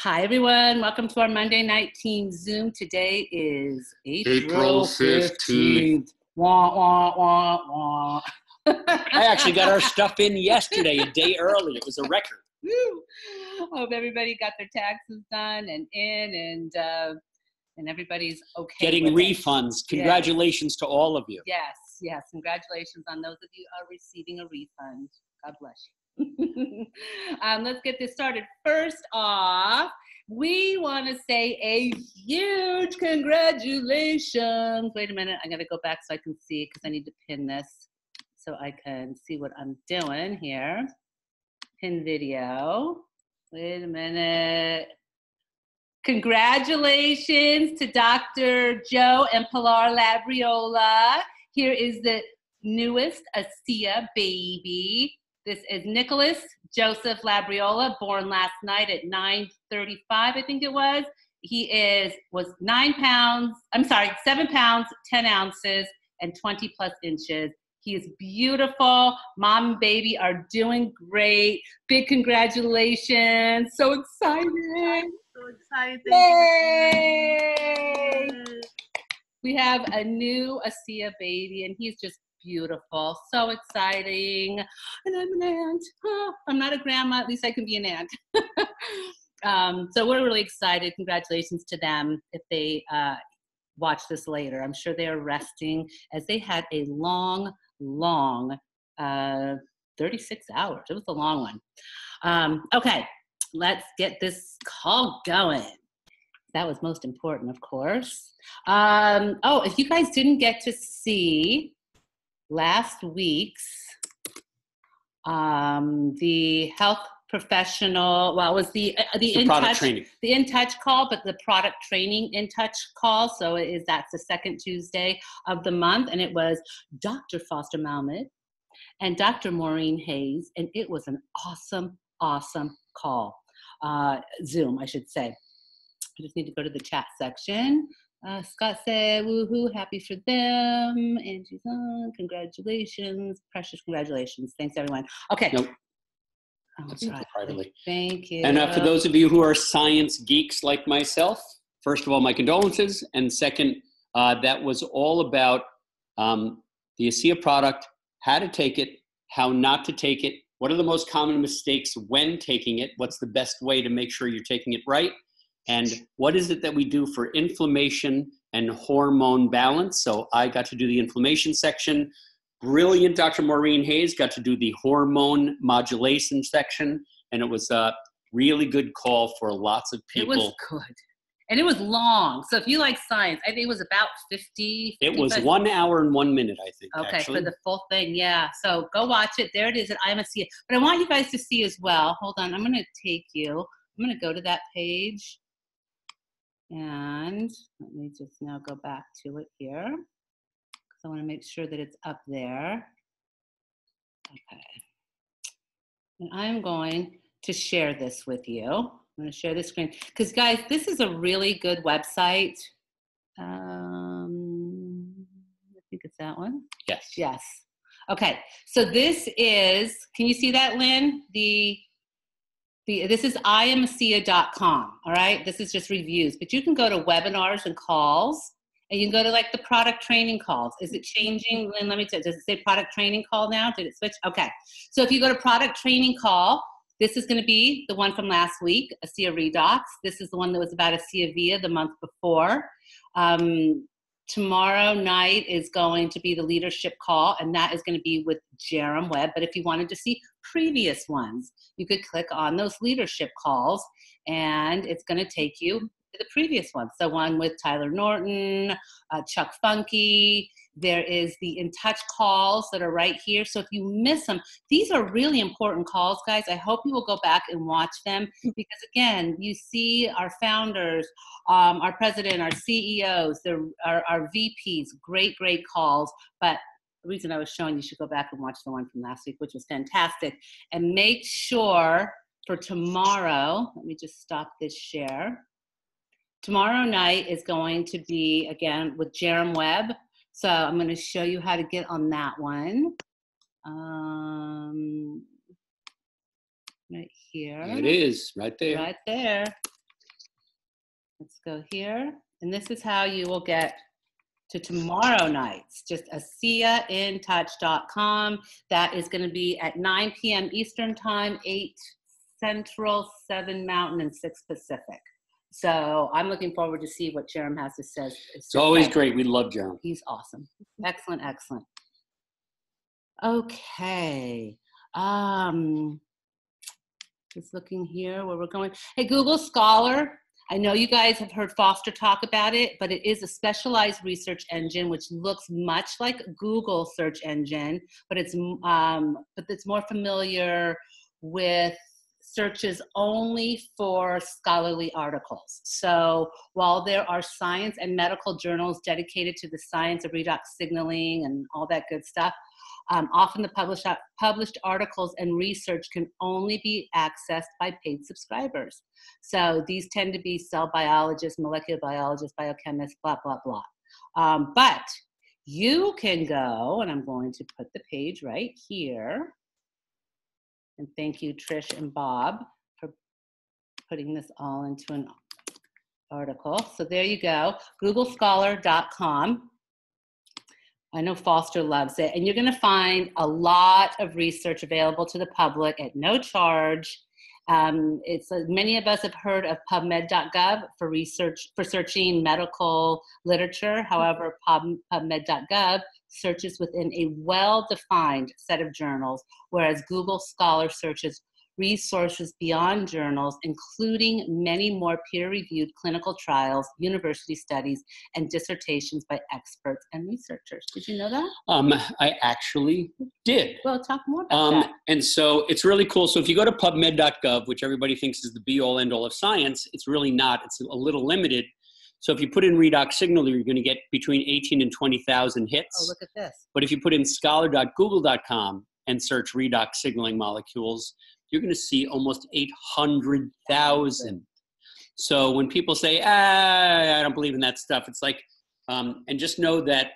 Hi, everyone. Welcome to our Monday night team Zoom. Today is April 15th. Wah, wah, wah, wah. I actually got our stuff in yesterday, a day early. It was a record. Woo. Hope everybody got their taxes done and in, and everybody's okay. Getting refunds. Congratulations to all of you. Yes. Congratulations on those of you who are receiving a refund. God bless you. Let's get this started. First off, we want to say a huge congratulations. Wait a minute. I got to go back so I can see because I need to pin this so I can see what I'm doing here. Pin video. Wait a minute. Congratulations to Dr. Joe and Pilar Labriola. Here is the newest ASEA baby. This is Nicholas Joseph Labriola, born last night at 9:35, I think it was. He was 7 pounds, 10 ounces, and 20 plus inches. He is beautiful. Mom and baby are doing great. Big congratulations. So excited. So excited. Yay! We have a new ASEA baby, and he's just beautiful. So exciting. And I'm an aunt. I'm not a grandma. At least I can be an aunt. So we're really excited. Congratulations to them if they watch this later. I'm sure they're resting as they had a long 36 hours. It was a long one. Okay, let's get this call going. That was most important, of course. If you guys didn't get to see last week's the health professional, well, it was the product training. The In Touch call, but the product training In Touch call. So that's the second Tuesday of the month, and it was Dr. Foster Malmed and Dr. Maureen Hayes, and it was an awesome call. Zoom, I should say. I just need to go to the chat section. Scott said, woohoo, happy for them. Angie's on, congratulations. Precious congratulations. Thanks, everyone. Okay. Nope. That's right. Privately. Thank you. And for those of you who are science geeks like myself, first of all, my condolences. And second, that was all about the ASEA product, how to take it, how not to take it, what are the most common mistakes when taking it, what's the best way to make sure you're taking it right, and what is it that we do for inflammation and hormone balance. So I got to do the inflammation section. Brilliant Dr. Maureen Hayes got to do the hormone modulation section. And it was a really good call for lots of people. It was good. And it was long. So if you like science, I think it was about 50. It was 1 hour and 1 minute, I think. Okay, actually. for the full thing, yeah. So go watch it. There it is at IMASEA. But I want you guys to see as well. Hold on, I'm going to take you. I'm going to go to that page. And let me just now go back to it here, because I want to make sure that it's up there. Okay. And I'm going to share this with you. I'm going to share the screen. Because, guys, this is a really good website. I think it's that one. Yes. Yes. Okay. So this is, can you see that, Lynn? This is IamASEA.com, all right? This is just reviews, but you can go to webinars and calls, and you can go to like the product training calls. Is it changing? Lynn, let me tell you, does it say product training call now? Did it switch? Okay. So if you go to product training call, this is gonna be the one from last week, ASEA Redox. This is the one that was about ASEA Via the month before. Tomorrow night is going to be the leadership call, and that is going to be with Jerem Webb. But if you wanted to see previous ones, you could click on those leadership calls, and it's going to take you to the previous ones. So one with Tyler Norton, Chuck Funky. There is the In Touch calls that are right here. So if you miss them, these are really important calls, guys. I hope you will go back and watch them because, again, you see our founders, our president, our CEOs, our VPs, great calls. But the reason I was showing you should go back and watch the one from last week, which was fantastic. And make sure for tomorrow, let me just stop this share. Tomorrow night is going to be, again, with Jerem Webb. So I'm going to show you how to get on that one. Right here. It is, right there. Right there. Let's go here. And this is how you will get to tomorrow night's, just ASEAInTouch.com. That is going to be at 9 p.m. Eastern Time, 8 Central, 7 Mountain, and 6 Pacific. So I'm looking forward to see what Jerem has to say. It's always great. We love Jerem. He's awesome. Excellent, excellent. Okay. Just looking here where we're going. Hey, Google Scholar. I know you guys have heard Foster talk about it, but it is a specialized research engine which looks much like Google search engine, but it's more familiar with searches only for scholarly articles. So while there are science and medical journals dedicated to the science of redox signaling and all that good stuff, often the published articles and research can only be accessed by paid subscribers. So these tend to be cell biologists, molecular biologists, biochemists, blah, blah, blah. But you can go, and I'm going to put the page right here. And thank you, Trish and Bob, for putting this all into an article. So there you go, googlescholar.com. I know Foster loves it. And you're going to find a lot of research available to the public at no charge. Many of us have heard of PubMed.gov for searching medical literature. However, PubMed.gov searches within a well-defined set of journals, whereas Google Scholar searches resources beyond journals, including many more peer-reviewed clinical trials, university studies, and dissertations by experts and researchers. Did you know that? I actually did. Well, talk more about that. And so it's really cool. So if you go to PubMed.gov, which everybody thinks is the be-all, end-all of science, it's really not. It's a little limited. So if you put in redox signaler, you're going to get between 18 and 20,000 hits. Oh, look at this. But if you put in scholar.google.com and search redox signaling molecules, you're going to see almost 800,000. So when people say, I don't believe in that stuff, it's like, and just know that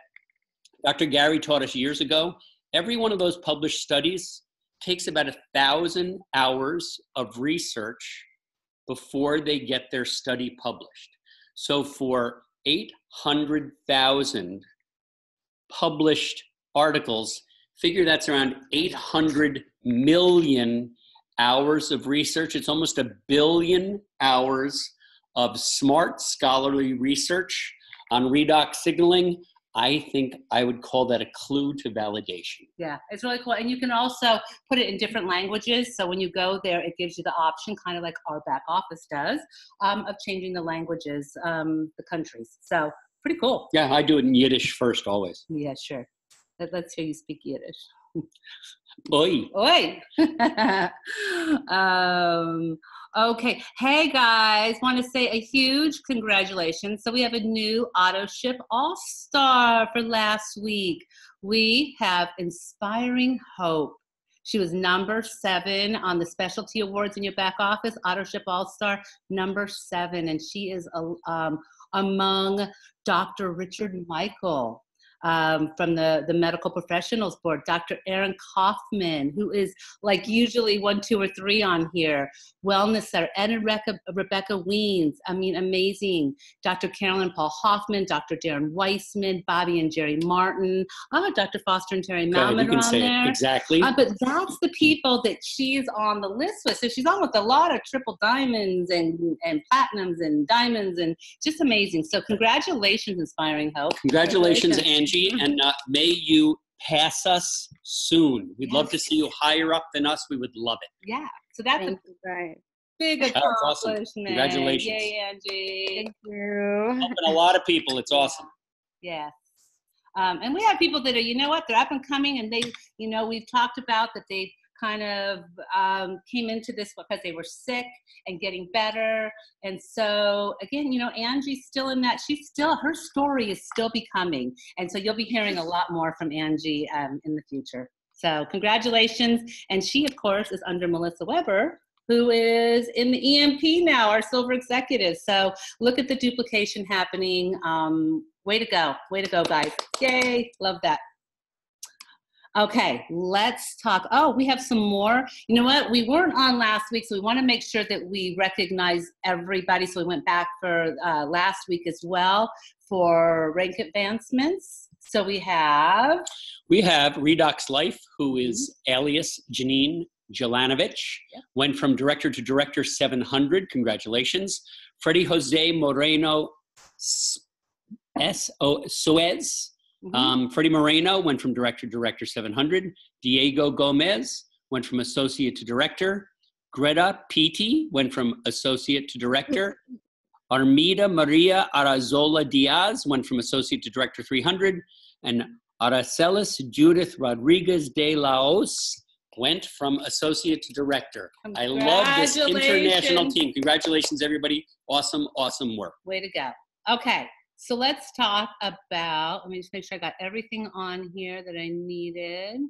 Dr. Gary taught us years ago, every one of those published studies takes about 1,000 hours of research before they get their study published. So for 800,000 published articles, figure that's around 800 million hours of research. It's almost 1 billion hours of smart scholarly research on redox signaling. I think I would call that a clue to validation. Yeah, it's really cool. And you can also put it in different languages. So when you go there, it gives you the option, kind of like our back office does, of changing the languages, the countries. So pretty cool. Yeah, I do it in Yiddish first always. Yeah, sure. Let's hear you speak Yiddish. Oi. Oi. Okay. Hey guys, want to say a huge congratulations. So we have a new AutoShip All-Star for last week. We have Inspiring Hope. She was number 7 on the specialty awards in your back office, AutoShip All-Star, number 7. And she is among Dr. Richard Michael. From the Medical Professionals Board, Dr. Aaron Kaufman, who is like usually 1, 2, or 3 on here, Wellness Center, and Rebecca Weens, I mean, amazing. Dr. Carolyn Paul Hoffman, Dr. Darren Weissman, Bobby and Jerry Martin, Dr. Foster and Terry Malman are on there. Exactly. But that's the people that she's on the list with. So she's on with a lot of triple diamonds and platinums and diamonds, and just amazing. So congratulations, Inspiring Hope. Congratulations, Angie. And may you pass us soon. We'd love to see you higher up than us. We would love it. Yeah. So that's a big accomplishment. Awesome. Congratulations. Yay, Angie. Thank you. Helping a lot of people. It's awesome. Yes. And we have people that are, you know what, they're up and coming, and they, you know, we've talked about that they kind of came into this because they were sick and getting better. And so again, you know, Angie's still in that, her story is still becoming. And so you'll be hearing a lot more from Angie in the future. So congratulations. And she, of course, is under Melissa Weber, who is in the EMP now, our silver executive. So look at the duplication happening. Way to go, guys. Yay, love that. Okay, let's talk. Oh, we have some more. You know what? We weren't on last week, so we want to make sure that we recognize everybody. So we went back for last week as well for rank advancements. So we have Redox Life, who is alias Janine Jelanovich, went from director to director 700. Congratulations. Freddie Jose Moreno Suez. Freddie Moreno went from director to director 700. Diego Gomez went from associate to director. Greta Pitti went from associate to director. Armida Maria Arazola Diaz went from associate to director 300. And Aracelis Judith Rodriguez de Laos went from associate to director. I love this international team. Congratulations, everybody. Awesome, awesome work. Way to go. Okay, so let's talk about, let me just make sure I got everything on here that I needed.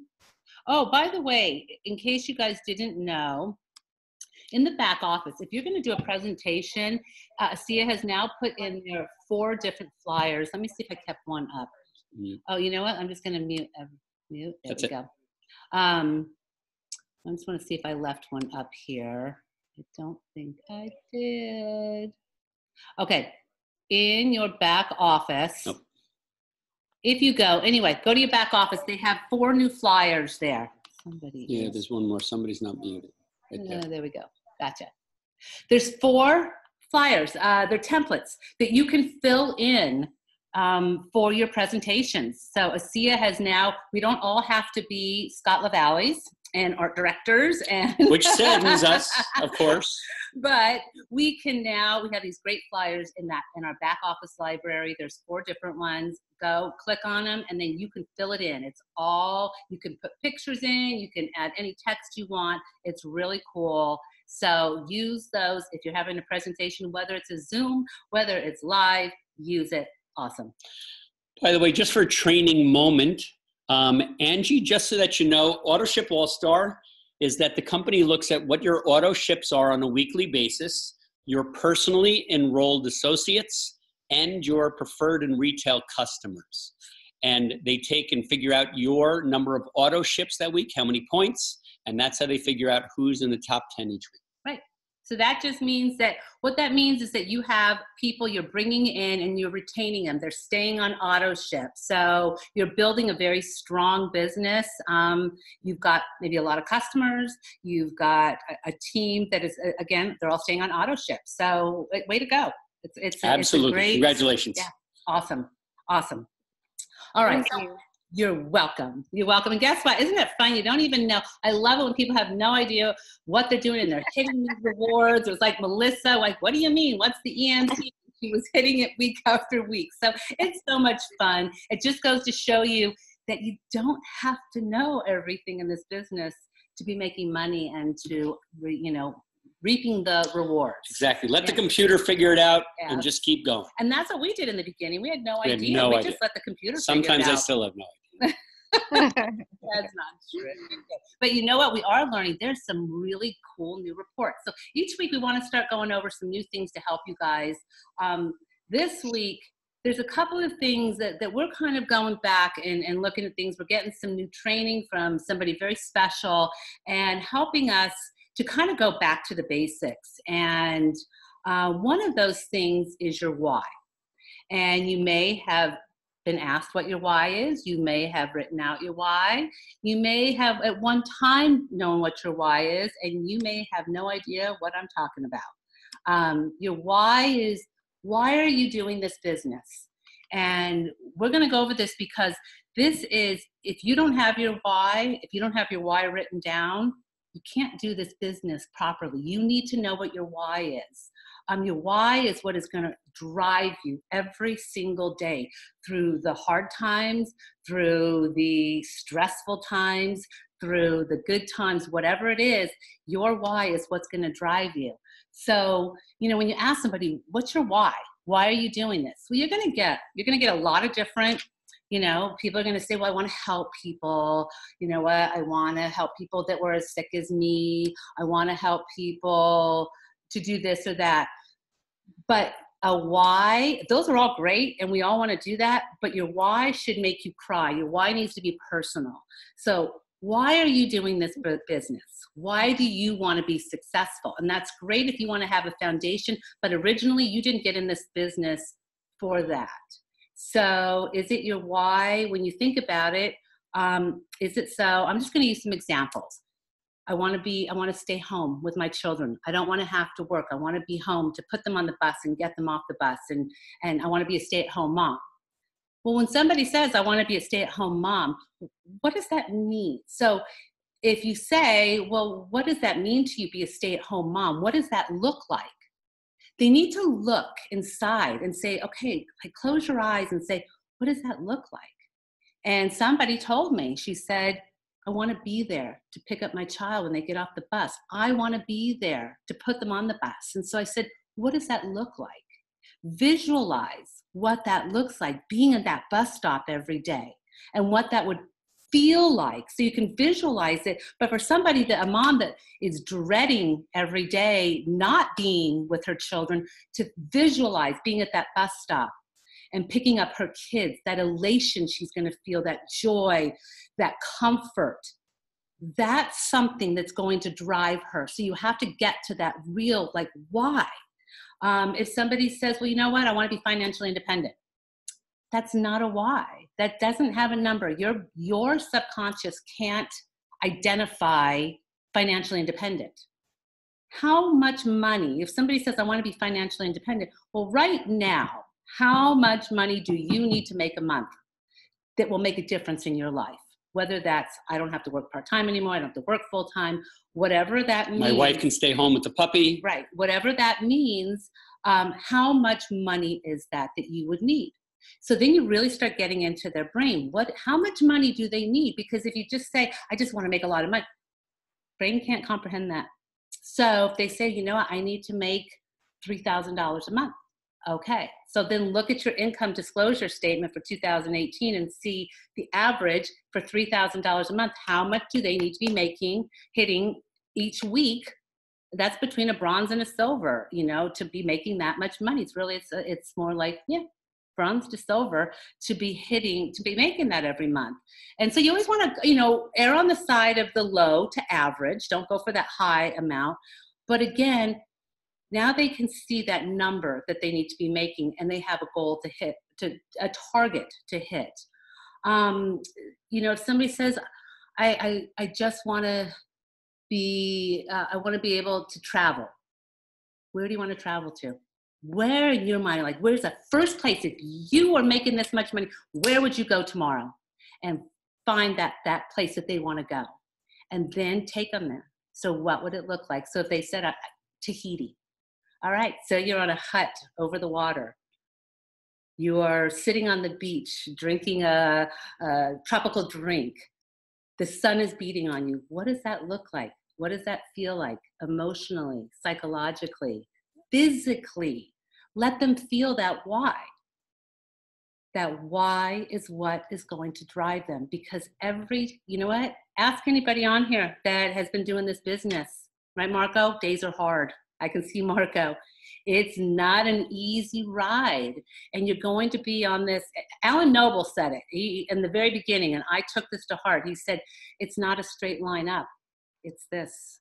Oh, by the way, in case you guys didn't know, in the back office, if you're going to do a presentation, ASEA has now put in there 4 different flyers. Let me see if I kept one up. Oh, you know what? I'm just going to mute. There we go. I just want to see if I left one up here. I don't think I did. Okay. In your back office, if you go, anyway, go to your back office. They have 4 new flyers there. There's one more. Somebody's not muted. Right there we go. Gotcha. There's 4 flyers. They're templates that you can fill in for your presentations. So ASEA has now, we don't all have to be Scott LaValleys and art directors, and which saddens us, of course. But we can now, we have these great flyers in our back office library. There's 4 different ones. Go click on them, and then you can fill it in. It's all, you can put pictures in, you can add any text you want. It's really cool. So use those if you're having a presentation, whether it's a Zoom, whether it's live, use it. Awesome. By the way, just for a training moment, Angie, just so that you know, AutoShip All-Star is that the company looks at what your auto ships are on a weekly basis, your personally enrolled associates, and your preferred and retail customers. And they take and figure out your number of auto ships that week, how many points, and that's how they figure out who's in the top 10 each week. Right. So that just means that, what that means is that you have people you're bringing in and you're retaining them. They're staying on auto ship. So you're building a very strong business. You've got maybe a lot of customers. You've got a team that is, again, they're all staying on auto ship. So way to go. It's absolutely. It's a great, congratulations. Yeah. Awesome. Awesome. All right. Thank you. You're welcome. You're welcome. And guess what? Isn't it fun? You don't even know. I love it when people have no idea what they're doing and they're hitting these rewards. It was like Melissa, like, what do you mean? What's the EMT? She was hitting it week after week. So it's so much fun. It just goes to show you that you don't have to know everything in this business to be making money and to, reaping the rewards. Exactly. Let the computer figure it out and just keep going. And that's what we did in the beginning. We had no idea. We just let the computer Sometimes figure it out. I still have no idea. That's not true. But you know what? We are learning. There's some really cool new reports. So each week we want to start going over some new things to help you guys. This week, there's a couple of things that we're kind of going back and looking at things. We're getting some new training from somebody very special and helping us to kind of go back to the basics. And one of those things is your why. And you may have been asked what your why is. You may have written out your why. You may have at one time known what your why is, and you may have no idea what I'm talking about. Your why is, why are you doing this business? And we're going to go over this because this is, if you don't have your why, if you don't have your why written down, you can't do this business properly. You need to know what your why is. Your why is what is going to drive you every single day through the hard times, through the stressful times, through the good times, whatever it is. Your why is what's going to drive you. So, when you ask somebody, what's your why? Why are you doing this? Well, you're going to get a lot of different, people are going to say, well, I want to help people. You know what? I want to help people that were as sick as me. I want to help people to do this or that. But a why, those are all great and we all want to do that, but your why should make you cry. Your why needs to be personal. So why are you doing this business? Why do you want to be successful? And that's great if you want to have a foundation, but originally you didn't get in this business for that. So is it your why when you think about it? Is it so? I'm just going to use some examples. I want to stay home with my children. I don't want to have to work. I want to be home to put them on the bus and get them off the bus. And I want to be a stay-at-home mom. Well, when somebody says, I want to be a stay-at-home mom, what does that mean? So if you say, well, what does that mean to you, be a stay-at-home mom? What does that look like? They need to look inside and say, okay, like close your eyes and say, what does that look like? And somebody told me, she said, I want to be there to pick up my child when they get off the bus. I want to be there to put them on the bus. And so I said, what does that look like? Visualize what that looks like, being at that bus stop every day and what that would feel like. So you can visualize it. But for somebody, a mom that is dreading every day not being with her children, to visualize being at that bus stop and picking up her kids, that elation she's going to feel, that joy, that comfort, that's something that's going to drive her. So you have to get to that real, like, why? If somebody says, well, you know what, I want to be financially independent. That's not a why. That doesn't have a number. Your subconscious can't identify financially independent. How much money, if somebody says, I want to be financially independent, well, right now, how much money do you need to make a month that will make a difference in your life? Whether that's, I don't have to work part-time anymore, I don't have to work full-time, whatever that means. My wife can stay home with the puppy. Right, whatever that means, how much money is that you would need? So then you really start getting into their brain. How much money do they need? Because if you just say, I just want to make a lot of money, brain can't comprehend that. So if they say, you know what, I need to make $3,000 a month. Okay, so then look at your income disclosure statement for 2018 and see the average for $3,000 a month. How much do they need to be making, hitting each week? That's between a bronze and a silver, to be making that much money. It's more like, bronze to silver to be making that every month. And so you always want to, err on the side of the low to average. Don't go for that high amount. But again, now they can see that number that they need to be making, and they have a goal to hit, a target to hit. If somebody says, I just want to be, I want to be able to travel. Where do you want to travel to? Where in your mind, like, where's the first place? If you are making this much money, where would you go tomorrow? And find that place that they want to go, and then take them there. So what would it look like? So if they said Tahiti, all right, so you're on a hut over the water. You are sitting on the beach drinking a tropical drink. The sun is beating on you. What does that look like? What does that feel like emotionally, psychologically, physically? Let them feel that why. That why is what is going to drive them. Because ask anybody on here that has been doing this business, right, Marco? Days are hard. I can see Marco. It's not an easy ride. And you're going to be on this. Alan Noble said it in the very beginning, and I took this to heart. He said, it's not a straight line up. It's this.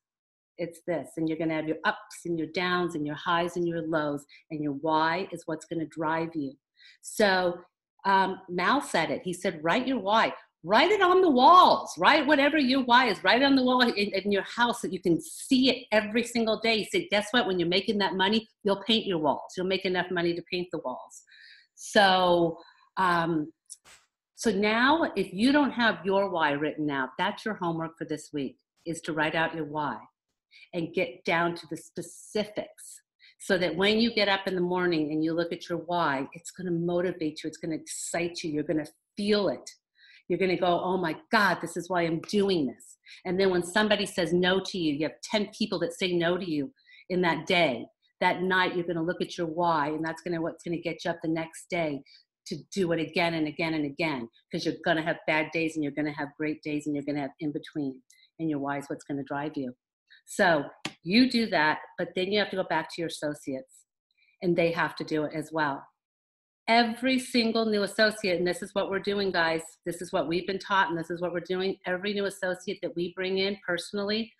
It's this. And you're going to have your ups and your downs and your highs and your lows. And your why is what's going to drive you. So Mal said it. He said, write your why. Write it on the walls, right? Whatever your why is, write it on the wall in your house so you can see it every single day. Say, guess what? When you're making that money, you'll paint your walls. You'll make enough money to paint the walls. So, so now if you don't have your why written out, that's your homework for this week, is to write out your why and get down to the specifics. So that when you get up in the morning and you look at your why, it's going to motivate you. It's going to excite you. You're going to feel it. You're going to go, oh my God, this is why I'm doing this. And then when somebody says no to you, you have 10 people that say no to you in that day. That night, you're going to look at your why, and that's what's going to get you up the next day to do it again and again and again, because you're going to have bad days and you're going to have great days and you're going to have in between. And your why is what's going to drive you. So you do that, but then you have to go back to your associates and they have to do it as well. Every single new associate, and this is what we're doing, guys. This is what we've been taught, and this is what we're doing. Every new associate that we bring in personally,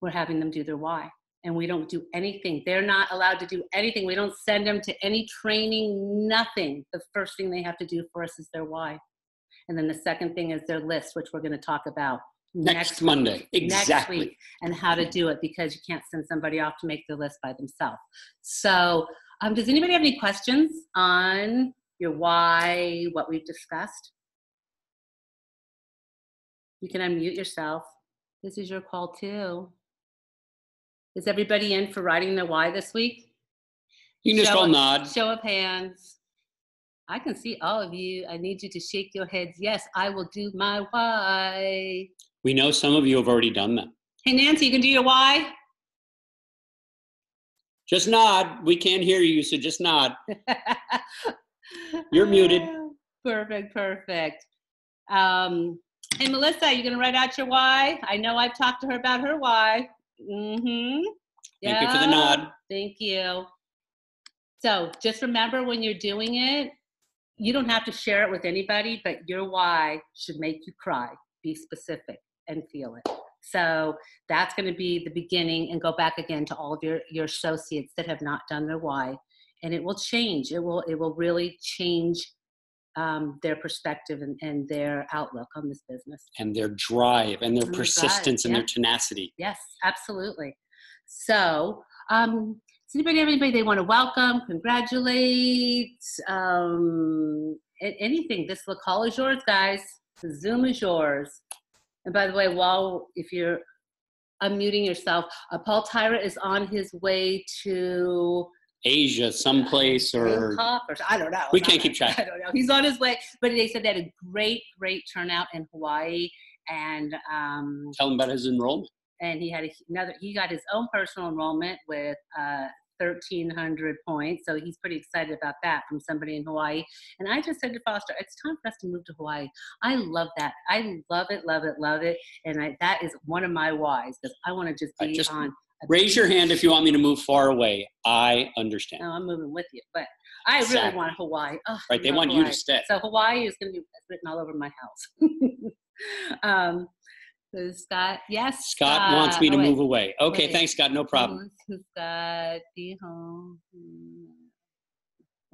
we're having them do their why. And we don't do anything. They're not allowed to do anything. We don't send them to any training, nothing. The first thing they have to do for us is their why. And then the second thing is their list, which we're going to talk about Next Monday. Exactly. Next week, and how to do it, because you can't send somebody off to make their list by themselves. So does anybody have any questions on your why, what we've discussed? You can unmute yourself. This is your call too. Is everybody in for writing their why this week? You can just all nod. Show of hands. I can see all of you. I need you to shake your heads. Yes, I will do my why. We know some of you have already done that. Hey, Nancy, you can do your why? Just nod. We can't hear you, so just nod. You're muted. Perfect. Hey, Melissa, you going to write out your why? I know I've talked to her about her why. Mm-hmm. Thank you for the nod. Thank you. So just remember, when you're doing it, you don't have to share it with anybody, but your why should make you cry. Be specific and feel it. So that's going to be the beginning, and go back again to all of your associates that have not done their why, and it will change. It will really change their perspective and their outlook on this business. And their drive and their persistence and their tenacity. Yes, absolutely. So does anybody have anybody they want to welcome, congratulate, anything? This call is yours, guys. The Zoom is yours. And by the way, if you're unmuting yourself, Paul Tyra is on his way to Asia, someplace, or I don't know. We can't keep track. I don't know. He's on his way, but they said they had a great turnout in Hawaii, and tell him about his enrollment. And he got his own personal enrollment with 1,300 points. So he's pretty excited about that from somebody in Hawaii. And I just said to Foster, it's time for us to move to Hawaii. I love that. I love it. And that is one of my whys, because I want to just be on. Raise your hand if you want me to move far away. I understand. No, I'm moving with you, but I really want Hawaii. Oh, right, they want you to stay. So Hawaii is going to be written all over my house. So Scott, yes. Scott wants me to move away. Okay, thanks, Scott. No problem. Scott, be home.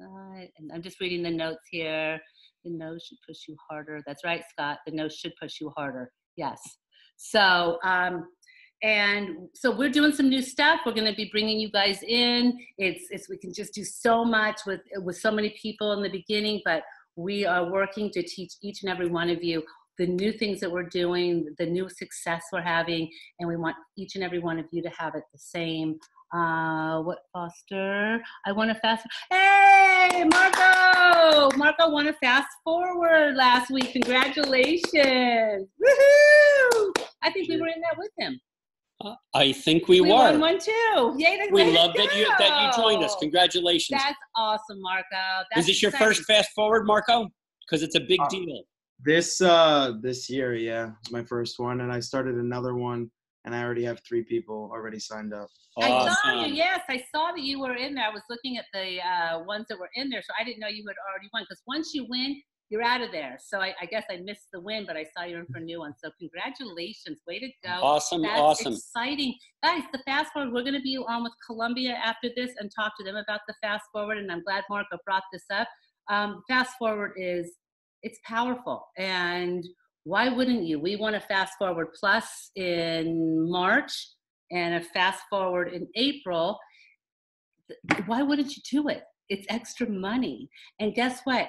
And I'm just reading the notes here. The nose should push you harder. That's right, Scott. The nose should push you harder. Yes. So, and so we're doing some new stuff. We're going to be bringing you guys in. We can just do so much with so many people in the beginning, but we are working to teach each and every one of you the new things that we're doing, the new success we're having, and we want each and every one of you to have it the same. What, Foster? I want to fast. Hey, Marco! Marco won a fast forward last week. Congratulations! Woohoo! I think we were in that with him. I think we were. We won one too. Yay! We love that you joined us. Congratulations. That's awesome, Marco. Is this your first fast forward, Marco? Because it's a big deal. This year, yeah, it's my first one, and I started another one, and I already have 3 people already signed up. Awesome. I saw you. Yes, I saw that you were in there. I was looking at the ones that were in there, so I didn't know you had already won. Because once you win, you're out of there. So I guess I missed the win, but I saw you're in for a new one. So congratulations. Way to go. Awesome. That's awesome. Exciting. Guys, the Fast Forward, we're going to be on with Columbia after this and talk to them about the Fast Forward, and I'm glad Marco brought this up. Fast Forward it's powerful, and why wouldn't you? We want a Fast Forward Plus in March and a Fast Forward in April. Why wouldn't you do it? It's extra money. And guess what?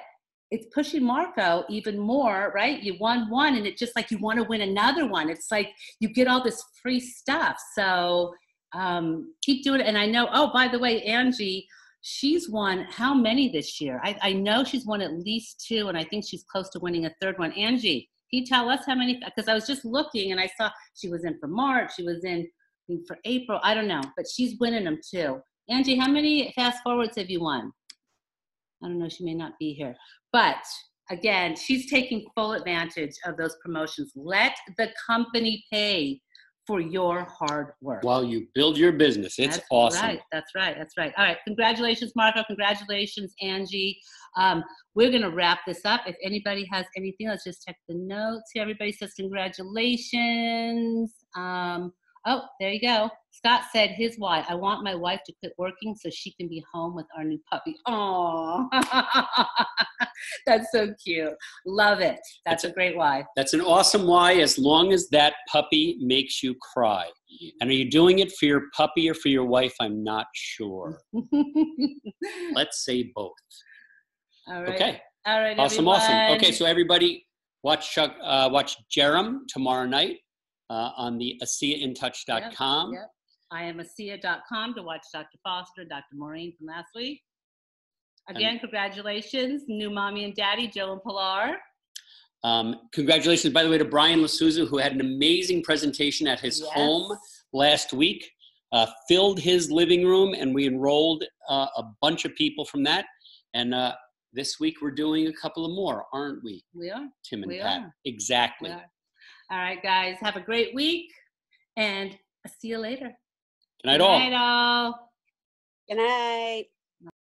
It's pushing Marco even more, right? You won one, and it's just like you want to win another one. It's like you get all this free stuff. So keep doing it. And I know, oh, by the way, Angie, she's won how many this year? I know she's won at least 2, and I think she's close to winning a 3rd one. Angie, can you tell us how many? Because I was just looking, and I saw she was in for March, she was in for April. I don't know, but she's winning them too. Angie, how many Fast Forwards have you won? I don't know, she may not be here. But again, she's taking full advantage of those promotions. Let the company pay for your hard work. While you build your business. It's awesome. Right. That's right. That's right. All right. Congratulations, Marco. Congratulations, Angie. We're going to wrap this up. If anybody has anything, let's just check the notes here. Everybody says congratulations. Oh, there you go. Scott said his why. I want my wife to quit working so she can be home with our new puppy. Oh, that's so cute. Love it. That's a great why. That's an awesome why, as long as that puppy makes you cry. And are you doing it for your puppy or for your wife? I'm not sure. Let's say both. All right. Okay. All right. Awesome. Everyone. Awesome. Okay. So everybody watch Jerem tomorrow night on the AsiaInTouch.com. Yep. I am Asia.com to watch Dr. Foster, Dr. Maureen from last week. Again, congratulations, new mommy and daddy, Joe and Pilar. Congratulations, by the way, to Brian Lasuza, who had an amazing presentation at his home last week. Filled his living room, and we enrolled a bunch of people from that. And this week we're doing a couple of more, aren't we? We are. Tim and We Pat. are. Exactly. We are. All right, guys. Have a great week, and I'll see you later. Good night, all. Good night, all. Good night.